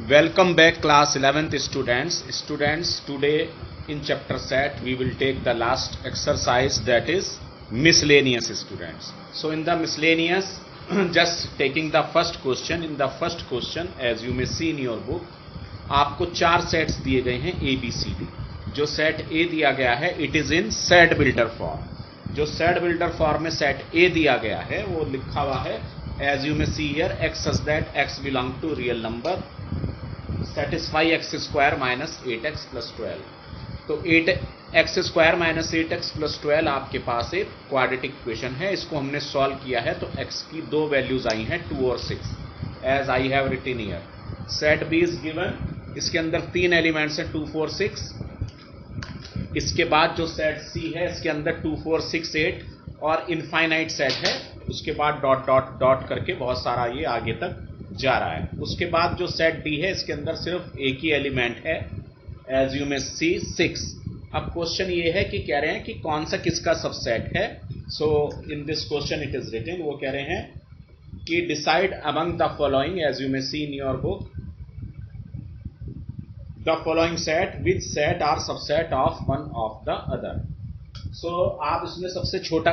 Welcome back class 11th students. Today in chapter set we will take the last exercise, that is miscellaneous students. So in the miscellaneous just taking the first question. In the first question, as you may see in your book, आपको 4 sets दिए गए हैं ABCD. जो set A दिया गया है it is in set builder form. जो set builder form में सेट A दिया गया है वो लिखा हुआ है as you may see here, x such that x belong to real number, satisfy x square minus 8x plus 12. तो 8x square minus 8x plus 12 आपके पास एक क्वाड्रेटिक इक्वेशन है. इसको हमने सॉल्व किया है तो x की 2 वैल्यूज आई हैं 2 और 6, as I have written here. Set B is given. इसके अंदर 3 एलिमेंट्स हैं 2 4 6. इसके बाद जो सेट C है इसके अंदर 2 4 6 8 और इनफाइनाइट सेट है. उसके बाद डॉट डॉट डॉट करके बहुत सारा ये आगे तक जा रहा है. उसके बाद जो सेट D है इसके अंदर सिर्फ एक ही एलिमेंट है, एज यू मे सी 6. अब क्वेश्चन ये है कि कह रहे हैं कि कौन सा किसका सबसेट है. So in this question it is written, वो कह रहे हैं कि decide among the following, as you may see in your book, the following set which set are subset of one of the other. So आप इसमें सबसे छोटा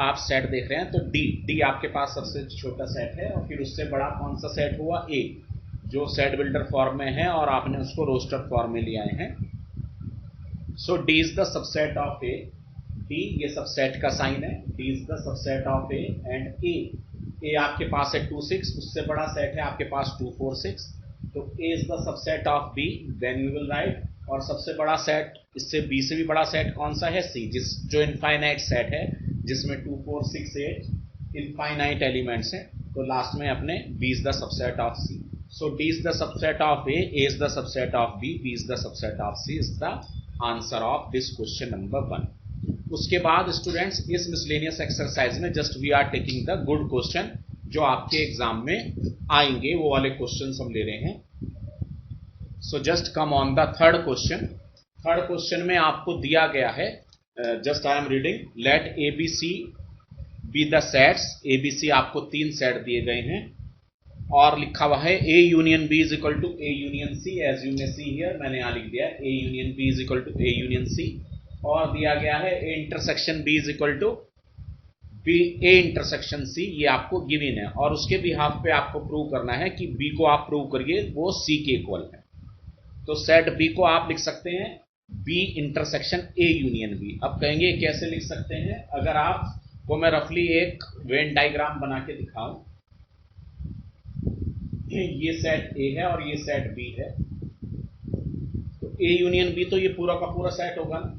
आप सेट देख रहे हैं तो डी आपके पास सबसे छोटा सेट है, और फिर उससे बड़ा कौन सा सेट हुआ A, जो सेट बिल्डर फॉर्म में है और आपने उसको रोस्टर फॉर्म में ले आए हैं. सो D is the subset of A. D ये सबसेट का साइन है. D is the subset of A and A आपके पास है 2 6. उससे बड़ा सेट है आपके पास 2 4 6. तो A is the subset of B. Then you will write, और सबसे बड़ा सेट इससे B से भी बड़ा सेट कौन सा है C, जो इनफाइनाइट सेट है जिसमें 2 4 6 8 इनफाइनाइट एलिमेंट्स हैं. तो लास्ट में अपने B is the subset of C. So D is the subset of A is the subset of B is the subset of C is the answer of this question number 1. उसके बाद students इस miscellaneous exercise में just we are taking the good question जो आपके exam में आएंगे, वो वाले क्वेश्चन हम ले रहे हैं. So just come on the third question. Third question में आपको दिया गया है, just I am reading, let ABC be the sets. ABC आपको 3 सेट दिए गए हैं और लिखा हुआ है A union B is equal to A union C. As you may see here, मैंने यहां लिख दिया है A union B is equal to A union C. और दिया गया है A intersection B is equal to A intersection C. ये आपको गिवन है और उसके बिहाफ पे आपको प्रूव करना है कि B को आप प्रूव करिए वो C के इक्वल है. तो सेट B को आप लिख सकते हैं B intersection A union B. अब कहेंगे कैसे लिख सकते हैं. अगर आपको मैं रफली एक वेन डायग्राम बना के दिखाऊं, ये सेट A है और ये सेट B है, तो A यूनियन B तो ये पूरा का पूरा सेट होगा ना.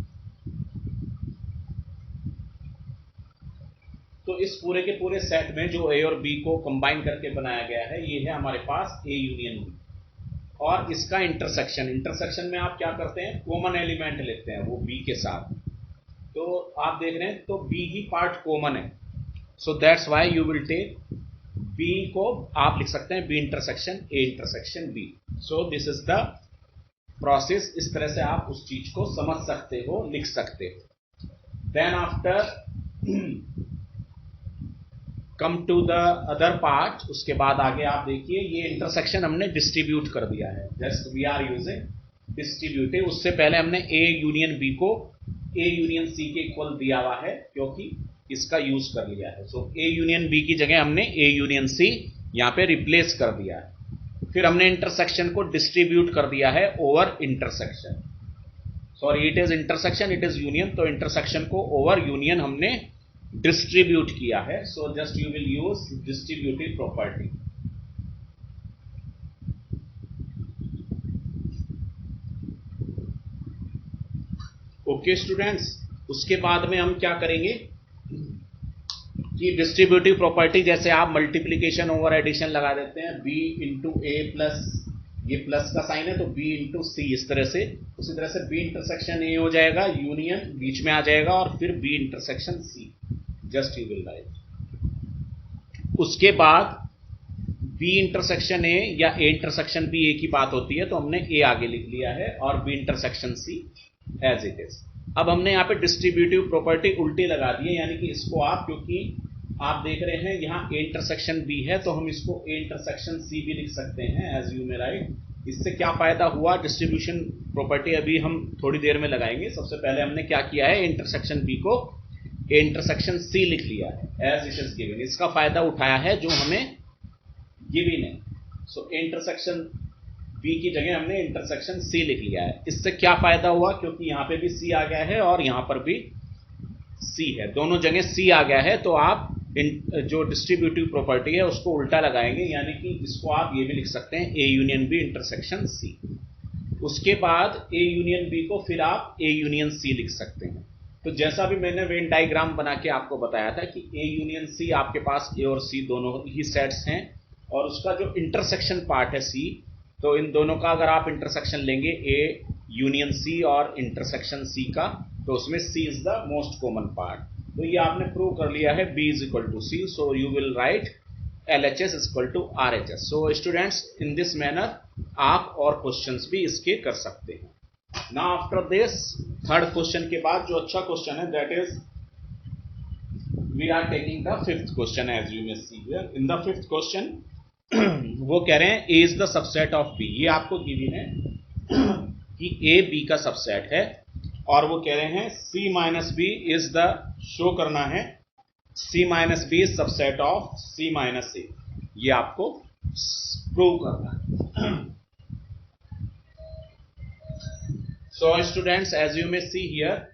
तो इस पूरे के पूरे सेट में जो A और B को कंबाइन करके बनाया गया है ये है हमारे पास A यूनियन B. और इसका इंटरसेक्शन में आप क्या करते हैं, कॉमन एलिमेंट लेते हैं वो B के साथ. तो आप देख रहे हैं तो B ही पार्ट कॉमन है. So that's why you will take B को आप लिख सकते हैं B intersection A intersection B. So this is the process. इस तरह से आप उस चीज को समझ सकते हो, लिख सकते हो. Then after come to the other part. उसके बाद आगे आप देखिए ये इंटरसेक्शन हमने डिस्ट्रीब्यूट कर दिया है. Just we are using distributive. उससे पहले हमने A यूनियन B को A यूनियन C के इक्वल दिया हुआ है क्योंकि इसका यूज कर लिया है. सो A यूनियन B की जगह हमने A यूनियन C यहां पे रिप्लेस कर दिया है. फिर हमने इंटरसेक्शन को डिस्ट्रीब्यूट कर दिया है over intersection. Sorry, it is intersection, it is union. तो इंटरसेक्शन को ओवर यूनियन हमने डिस्ट्रीब्यूट किया है. सो just you will use distributive property. Okay students, उसके बाद में हम क्या करेंगे कि डिस्ट्रीब्यूटिव प्रॉपर्टी जैसे आप मल्टीप्लीकेशन ओवर एडिशन लगा देते हैं, B इंटू A प्लस, ये प्लस का साइन है तो B इंटू C इस तरह से. उसी तरह से B इंटरसेक्शन A हो जाएगा, यूनियन बीच में आ जाएगा और फिर B intersection C. Just you will right. उसके बाद B इंटरसेक्शन A या A इंटरसेक्शन B एक ही बात होती है तो हमने A आगे लिख लिया है और B intersection C as it is. अब हमने यहाँ पे डिस्ट्रीब्यूटिव प्रॉपर्टी उल्टी लगा दी है, यानी कि इसको आप, क्योंकि आप देख रहे हैं यहाँ A इंटरसेक्शन B है तो हम इसको A इंटरसेक्शन C भी लिख सकते हैं, एज यू मे राइट इससे क्या फायदा हुआ, डिस्ट्रीब्यूशन प्रॉपर्टी अभी हम थोड़ी देर में लगाएंगे। सबसे पहले हमने क्या किया है, इंटरसेक्शन बी को इंटरसेक्शन सी लिख लिया है एज इट इज गिवन। इसका फायदा उठाया है जो हमें गिवन है। सो इंटरसेक्शन बी की जगह हमने इंटरसेक्शन सी लिख लिया है। इससे क्या फायदा हुआ, क्योंकि यहां पे भी सी आ गया है और यहां पर भी सी है, दोनों जगह सी आ गया है, तो आप जो डिस्ट्रीब्यूटिव प्रॉपर्टी है उसको उल्टा लगाएंगे, यानी कि इसको आप ये भी लिख सकते हैं A union B intersection C. उसके बाद ए यूनियन बी को फिर आप ए यूनियन सी लिख सकते हैं। तो जैसा भी मैंने वेन डायग्राम बना के आपको बताया था कि ए यूनियन सी आपके पास ए और सी दोनों ही सेट्स हैं, और उसका जो इंटरसेक्शन पार्ट है सी, तो इन दोनों का अगर आप इंटरसेक्शन लेंगे ए यूनियन सी और इंटरसेक्शन सी का, तो उसमें C is the most common part. तो ये आपने प्रूव कर लिया है B is equal to C, so you will write LHS is equal to RHS। So students, in this manner आप और क्वेश्चंस भी इसके कर सकते हैं। Now after this, third question के बाद जो अच्छा क्वेश्चन है, that is we are taking the fifth question. As you may see here in the fifth question, वो कह रहे हैं A is the subset of B. ये आपको गिवन है कि ए बी का सबसेट है, और वो कह रहे हैं C minus B is the, show करना है C minus B is subset of C minus A. ये आपको प्रूव करना है। So students, as you may see here,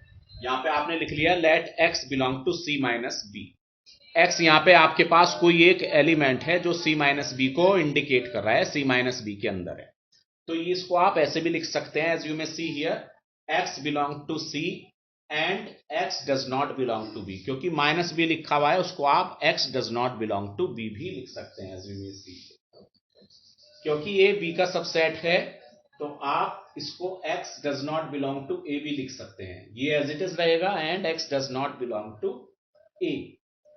यहां पे आपने लिख लिया let X belong to C minus B. X यहां पे आपके पास कोई एक एलिमेंट है जो सी माइनस बी को इंडिकेट कर रहा है, सी माइनस बी के अंदर है। तो इसको आप ऐसे भी लिख सकते हैं, as you may see here x belong to C and x does not belong to B। क्योंकि माइनस बी लिखा हुआ है, उसको आप x does not belong to B भी लिख सकते हैं, एज यू मे सी। क्योंकि ये B का सबसेट है, तो आप इसको x does not belong to A भी लिख सकते हैं। ये एज इट इज रहेगा, and x does not belong to A।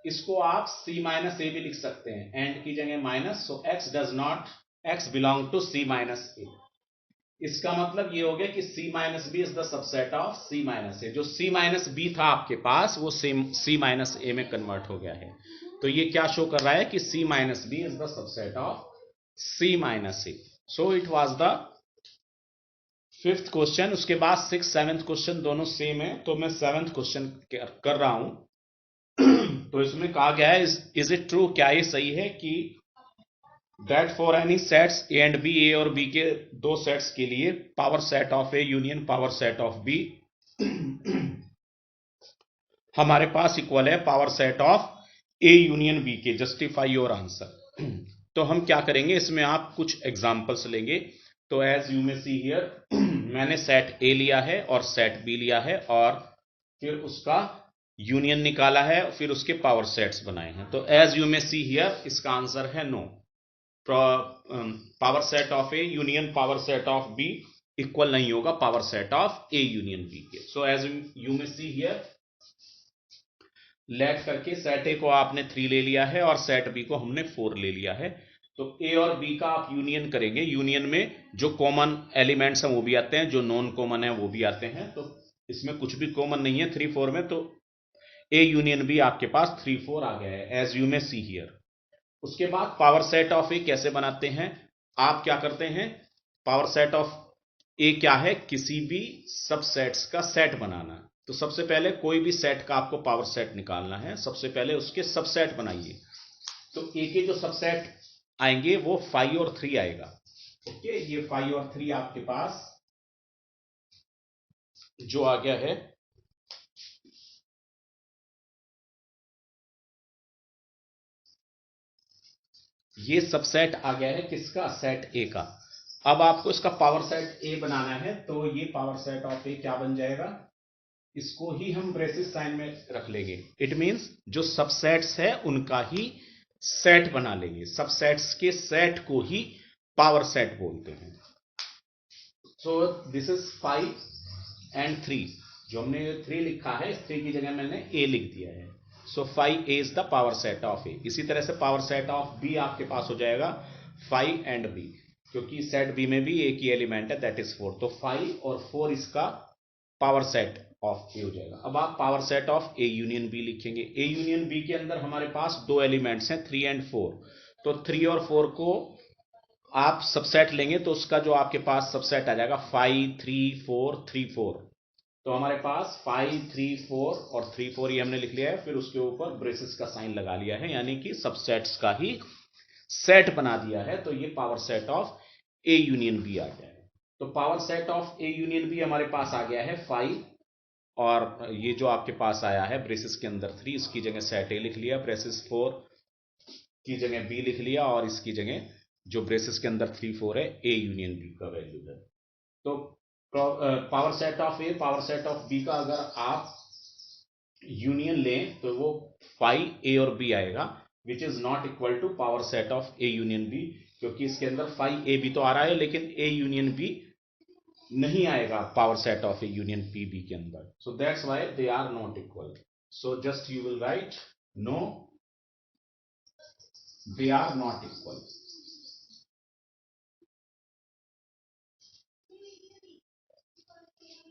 इसको आप C माइनस A भी लिख सकते हैं, एंड की जगह minus, so x does not x belong to C minus A। इसका मतलब ये हो गया कि C minus B is the subset of C minus A. जो C माइनस बी था आपके पास, वो C माइनस ए में कन्वर्ट हो गया है। तो ये क्या शो कर रहा है कि C minus B is the subset of C minus A. So it was the fifth question. उसके बाद सिक्स सेवेंथ क्वेश्चन दोनों सेम है, तो मैं सेवेंथ क्वेश्चन कर रहा हूं। तो इसमें कहा गया है, इज इट ट्रू, क्या ये सही है कि that for any sets A and B, A और बी के दो सेट्स के लिए power set of A union power set of B हमारे पास इक्वल है power set of A union B के। Justify your answer. तो हम क्या करेंगे, इसमें आप कुछ एग्जांपल्स लेंगे। तो as you may see here, मैंने सेट ए लिया है और सेट बी लिया है, और फिर उसका यूनियन निकाला है, फिर उसके पावर सेट्स बनाए हैं। तो as you may see here, इसका आंसर है no. Power set of A union power set of B equal नहीं होगा power set of A union B के। So as you may see here, let करके set A को आपने 3 ले लिया है और सेट बी को हमने 4 ले लिया है। तो ए और बी का आप यूनियन करेंगे, यूनियन में जो कॉमन एलिमेंट्स हैं वो भी आते हैं, जो नॉन कॉमन है वो भी आते हैं। तो इसमें कुछ भी कॉमन नहीं है 3 4 में, तो ए यूनियन बी आपके पास 3 4 आ गया है, as you may see here. उसके बाद पावर सेट ऑफ ए कैसे बनाते हैं, आप क्या करते हैं, पावर सेट ऑफ ए क्या है, किसी भी सबसेट्स का सेट बनाना। तो सबसे पहले कोई भी सेट का आपको पावर सेट निकालना है, सबसे पहले उसके सबसेट बनाइए। तो ए के जो सबसेट आएंगे वो 5 और 3 आएगा। ओके, ये 5 और 3 आपके पास जो आ गया है, ये सबसेट आ गया है किसका, सेट ए का। अब आपको इसका पावर सेट ए बनाना है, तो ये पावर सेट ऑफ ए क्या बन जाएगा, इसको ही हम ब्रेसिस साइन में रख लेंगे। इट मींस जो सबसेट्स है उनका ही सेट बना लेंगे, सबसेट्स के सेट को ही पावर सेट बोलते हैं। सो दिस इज 5 एंड 3, जो हमने 3 लिखा है, 3 की जगह मैंने ए लिख दिया है। So 5 A is the power set of A. इसी तरह से पावर सेट ऑफ बी आपके पास हो जाएगा 5 एंड बी, क्योंकि सेट बी में भी ए की एलिमेंट है, दैट इज 4। तो 5 और 4 इसका पावर सेट ऑफ ए हो जाएगा। अब आप power set of A union B लिखेंगे। ए यूनियन बी के अंदर हमारे पास 2 एलिमेंट्स हैं 3 एंड 4। तो 3 और 4 को आप सबसेट लेंगे तो उसका जो आपके पास सबसेट आ जाएगा 5 3 4 3 4। तो हमारे पास 5 3 4 और 3 4 ये हमने लिख लिया है, फिर उसके ऊपर ब्रेसेस का साइन लगा लिया है, यानी कि सबसेट्स का ही सेट बना दिया है। तो ये power set of A union B आ गया है। तो power set of A union B हमारे पास आ गया है 5, और ये जो आपके पास आया है ब्रेसेस के अंदर 3, इसकी जगह सेट ए लिख लिया, ब्रेसेस 4 की जगह बी लिख लिया, और इसकी जगह जो ब्रेसेस के अंदर 3 4 है ए यूनियन बी का वैल्यू है। तो power set of A power set of B का अगर आप यूनियन लें तो वो 5 ए और बी आएगा, which is not equal to power set of A union B, क्योंकि इसके अंदर 5 ए बी तो आ रहा है लेकिन ए यूनियन बी नहीं आएगा power set of A union P B के अंदर। So that's why they are not equal. So just you will write no, they are not equal.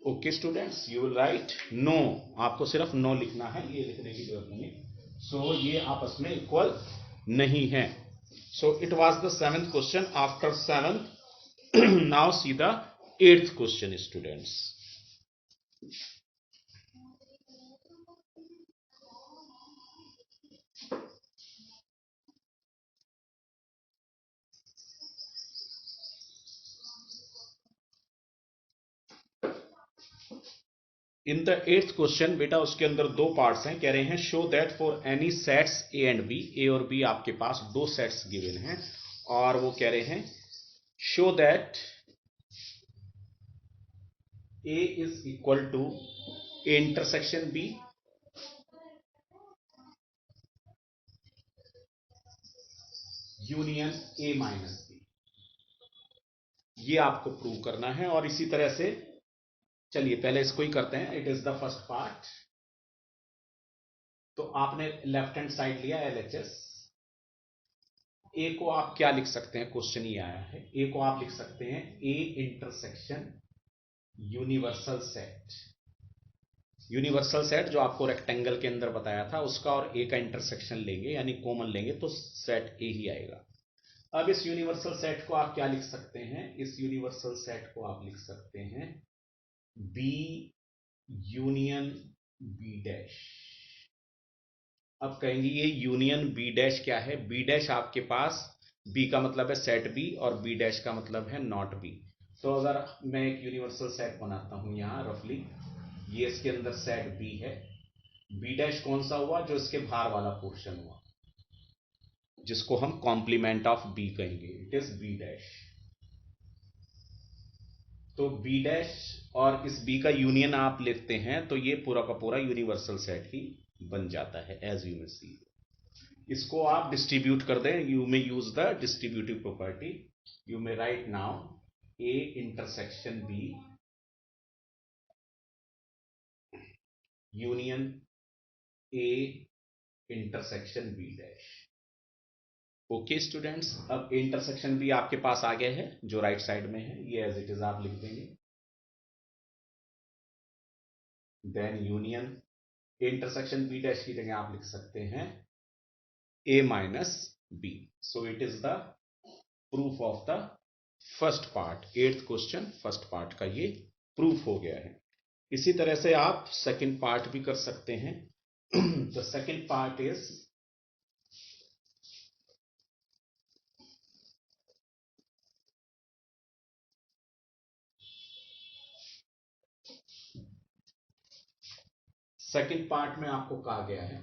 Okay students, you will write no, आपको सिर्फ no लिखना है, ये लिखने की जरूरत नहीं। सो ये आपस में इक्वल नहीं है। So it was the 7th question. After 7th now see the 8th question students. In the 8th question बेटा उसके अंदर दो पार्ट्स हैं, कह रहे हैं show that for any sets A and B, A और बी आपके पास दो सेट्स गिवन हैं, और वो कह रहे हैं show that A is equal to A intersection B union A minus B, ये आपको प्रूव करना है। और इसी तरह से चलिए पहले इसको ही करते हैं, it is the first part. तो आपने लेफ्ट हैंड साइड लिया एलएचएस, ए को आप क्या लिख सकते हैं, क्वेश्चन ही आया है, ए को आप लिख सकते हैं A intersection universal set. Universal set जो आपको रेक्टेंगल के अंदर बताया था उसका और ए का इंटरसेक्शन लेंगे यानी कॉमन लेंगे तो सेट ए ही आएगा। अब इस यूनिवर्सल सेट को आप क्या लिख सकते हैं, इस यूनिवर्सल सेट को आप लिख सकते हैं बी यूनियन बी डैश। अब कहेंगे ये यूनियन बी डैश क्या है, बी डैश आपके पास बी का मतलब है सेट बी और बी डैश का मतलब है नॉट बी। तो अगर मैं एक यूनिवर्सल सेट बनाता हूं यहां रफली, ये इसके अंदर सेट बी है, बी डैश कौन सा हुआ, जो इसके बाहर वाला पोर्शन हुआ जिसको हम कॉम्प्लीमेंट ऑफ बी कहेंगे, इट इज बी डैश। तो बी डैश और इस बी का यूनियन आप लिखते हैं तो ये पूरा का पूरा यूनिवर्सल सेट ही बन जाता है एज यू मे सी। इसको आप डिस्ट्रीब्यूट कर दें, you may use the distributive property, you may write now A intersection B union A intersection B dash. Okay students, अब इंटरसेक्शन बी आपके पास आ गया है जो राइट साइड में है, ये एज इट इज आप लिख देंगे। Then union intersection B dash की जगह आप लिख सकते हैं A minus B. So it is the proof of the first part, 8th question first part का ये प्रूफ हो गया है। इसी तरह से आप सेकंड पार्ट भी कर सकते हैं। The second part is second part में आपको कहा गया है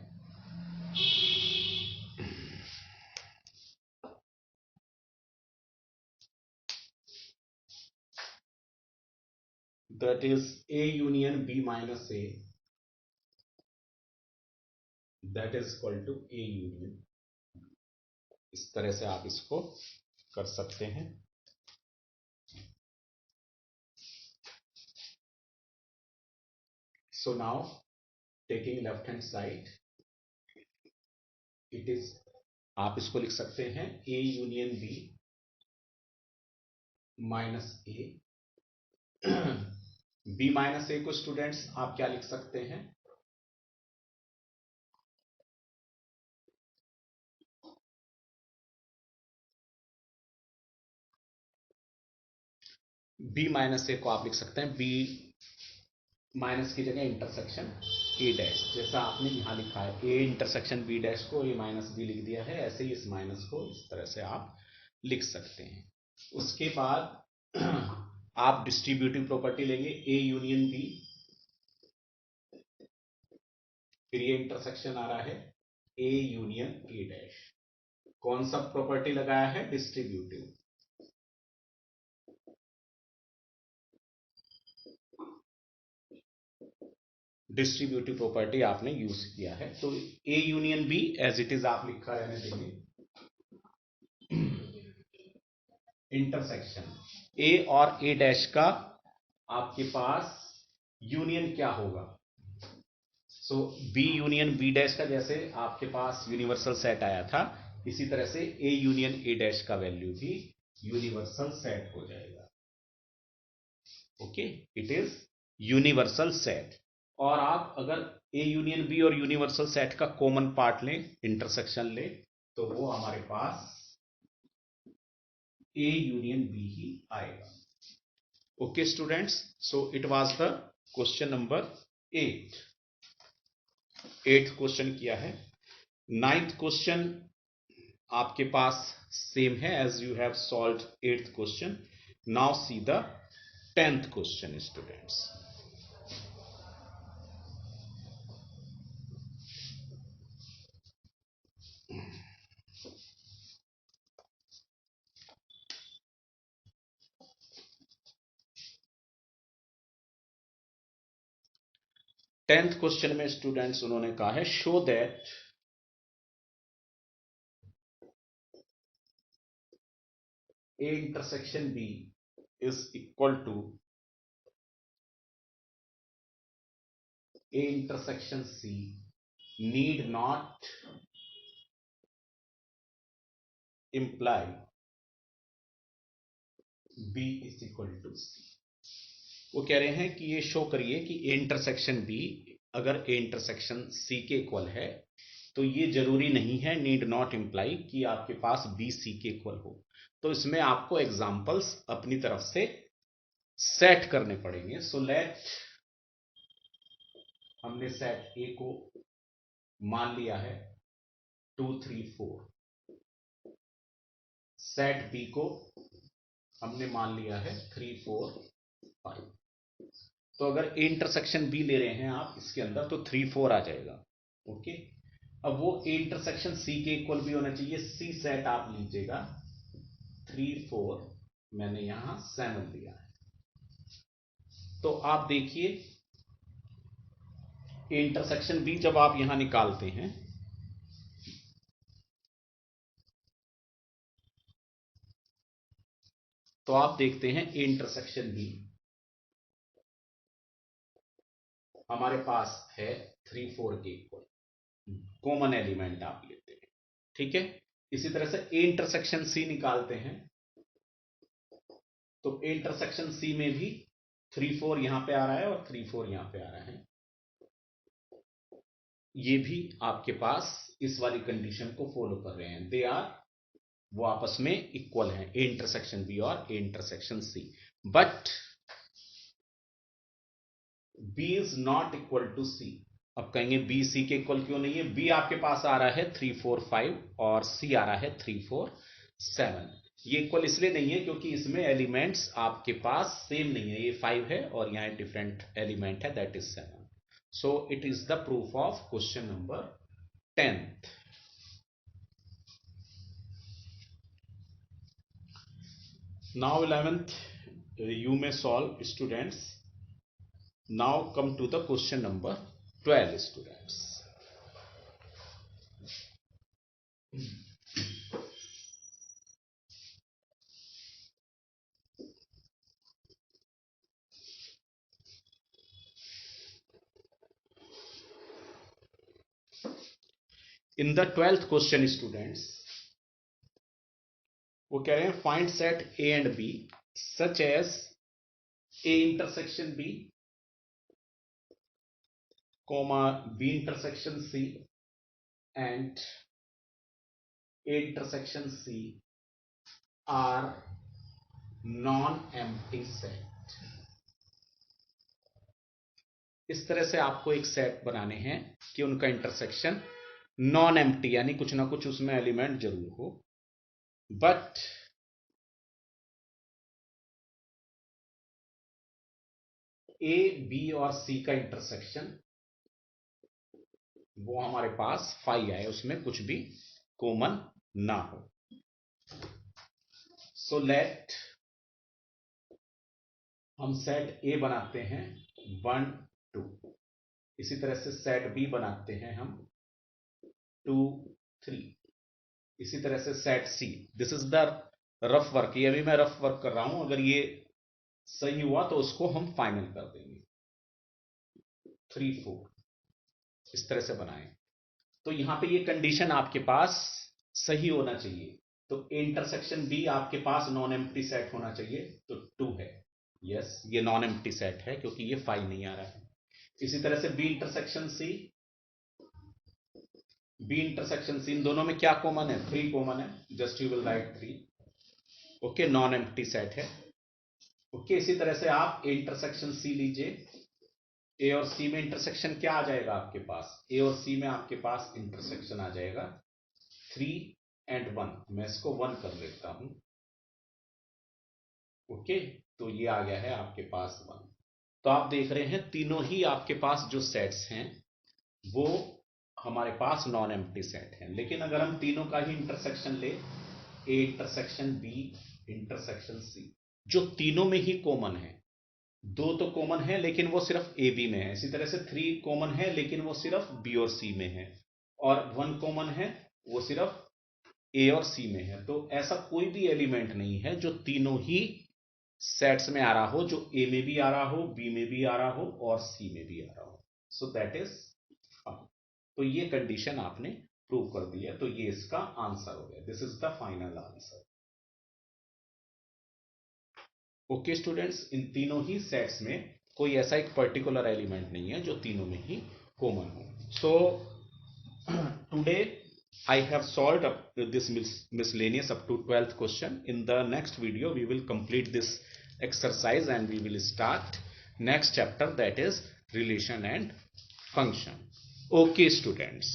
that is A union B minus A, that is equal to A union. इस तरह से आप इसको कर सकते हैं। So now taking left hand side, it is, आप इसको लिख सकते हैं A union B minus A. B minus A को स्टूडेंट्स आप क्या लिख सकते हैं, बी माइनस ए को आप लिख सकते हैं बी माइनस की जगह इंटरसेक्शन ए डैश, जैसा आपने यहां लिखा है ए इंटरसेक्शन बी डैश को ए माइनस बी लिख दिया है, ऐसे ही इस माइनस को इस तरह से आप लिख सकते हैं। उसके बाद आप डिस्ट्रीब्यूटिव प्रॉपर्टी लेंगे ए यूनियन बी, फिर ये इंटरसेक्शन आ रहा है ए यूनियन ए डैश। कौन सा प्रॉपर्टी लगाया है? डिस्ट्रीब्यूटिव। डिस्ट्रीब्यूटिव प्रॉपर्टी आपने यूज किया है, तो A union B as it is आप लिखा रहने देंगे। इंटरसेक्शन ए और ए डैश का आपके पास यूनियन क्या होगा? सो बी यूनियन बी डैश का जैसे आपके पास यूनिवर्सल सेट आया था, इसी तरह से ए यूनियन ए डैश का वैल्यू भी यूनिवर्सल सेट हो जाएगा। Okay, it is universal set. और आप अगर ए यूनियन बी और यूनिवर्सल सेट का कॉमन पार्ट लें, इंटरसेक्शन लें, तो वो हमारे पास ए यूनियन बी ही आएगा। Okay students, so it was the question number 8। 8th question किया है। 9th क्वेश्चन आपके पास सेम है as you have solved 8th question. Now see the 10th question students. 10th question में स्टूडेंट्स उन्होंने कहा है show that A intersection B is equal to A intersection C need not imply B is equal to C। वो कह रहे हैं कि ये शो करिए कि A इंटरसेक्शन B अगर A इंटरसेक्शन C के इक्वल है, तो ये जरूरी नहीं है, नीड नॉट इंप्लाई कि आपके पास B C के इक्वल हो। तो इसमें आपको एग्जांपल्स अपनी तरफ से सेट करने पड़ेंगे। सो लेट, हमने सेट A को मान लिया है 2 3 4, सेट B को हमने मान लिया है 3 4 5। तो अगर ए इंटरसेक्शन बी ले रहे हैं आप इसके अंदर, तो 3 4 आ जाएगा। ओके, अब वो ए इंटरसेक्शन सी के इक्वल भी होना चाहिए। सी सेट आप लीजिएगा 3 4, मैंने यहां 7 लिया है। तो आप देखिए ए इंटरसेक्शन बी जब आप यहां निकालते हैं, तो आप देखते हैं ए इंटरसेक्शन बी हमारे पास है 3 4 के इक्वल, कॉमन एलिमेंट आप लेते हैं। ठीक है, इसी तरह से ए इंटरसेक्शन सी निकालते हैं, तो ए इंटरसेक्शन सी में भी 3 4 यहां पे आ रहा है और 3 4 यहां पे आ रहा है। ये भी आपके पास इस वाली कंडीशन को फॉलो कर रहे हैं, दे आर, वो आपस में इक्वल हैं, ए इंटरसेक्शन बी और A intersection C. But B is not equal to C. अब कहेंगे बी सी के इक्वल क्यों नहीं है? बी आपके पास आ रहा है 3 4 5 और सी आ रहा है 3 4 7। ये इक्वल इसलिए नहीं है क्योंकि इसमें एलिमेंट्स आपके पास सेम नहीं है, ये 5 है और यहां डिफरेंट एलिमेंट है, that is 7। So it is the proof of question number 10th. Now 11th you may solve students. Now come to the question number 12 students. In the 12th question students, वो कह रहे हैं find set A and B such as A intersection B, comma B intersection C and A intersection C are non empty set. इस तरह से आपको एक set बनाने हैं कि उनका इंटरसेक्शन नॉन एम्प्टी, यानी कुछ ना कुछ उसमें एलिमेंट जरूर हो, बट ए बी और सी का इंटरसेक्शन वो हमारे पास फाई आए, उसमें कुछ भी कॉमन ना हो। सो लेट हम सेट ए बनाते हैं 1 2, इसी तरह से सेट बी बनाते हैं हम 2 3, इसी तरह से set C. This is the rough work, ये अभी मैं रफ वर्क कर रहा हूं, अगर ये सही हुआ तो उसको हम फाइनल कर देंगे। 3 4 इस तरह से बनाएं। तो यहां पे ये कंडीशन आपके पास सही होना चाहिए। तो ए इंटरसेक्शन बी आपके पास नॉन एम्प्टी सेट होना चाहिए, तो 2 है। यस, ये नॉन एम्प्टी सेट है क्योंकि ये 5 नहीं आ रहा है। इसी तरह से B intersection C, B intersection C, इन दोनों में क्या कॉमन है? 3 कॉमन है, just you will write 3। Okay, non empty set है। ओके, इसी तरह से आप ए इंटरसेक्शन सी लीजिए। ए और सी में इंटरसेक्शन क्या आ जाएगा आपके पास? ए और सी में आपके पास इंटरसेक्शन आ जाएगा 3 and 1। मैं इसको 1 कर लेता हूं। ओके, तो ये आ गया है आपके पास 1। तो आप देख रहे हैं तीनों ही आपके पास जो सेट्स हैं वो हमारे पास नॉन एम्प्टी सेट हैं। लेकिन अगर हम तीनों का ही इंटरसेक्शन ले, A intersection B intersection C, जो तीनों में ही कॉमन है, 2 तो कॉमन है लेकिन वो सिर्फ ए बी में है। इसी तरह से 3 कॉमन है लेकिन वो सिर्फ बी और सी में है, और 1 कॉमन है वो सिर्फ ए और सी में है। तो ऐसा कोई भी एलिमेंट नहीं है जो तीनों ही सेट्स में आ रहा हो, जो ए में भी आ रहा हो, बी में भी आ रहा हो और सी में भी आ रहा हो। सो दैट इज, तो ये कंडीशन आपने प्रूव कर दी है, तो ये इसका आंसर हो गया। This is the final answer. Okay students, इन तीनों ही सेट्स में कोई ऐसा एक पर्टिकुलर एलिमेंट नहीं है जो तीनों में ही कॉमन हो। So today I have solved up this miscellaneous up to 12th question. In the next video we will complete this exercise and we will start next chapter, that is relation and function. Okay students.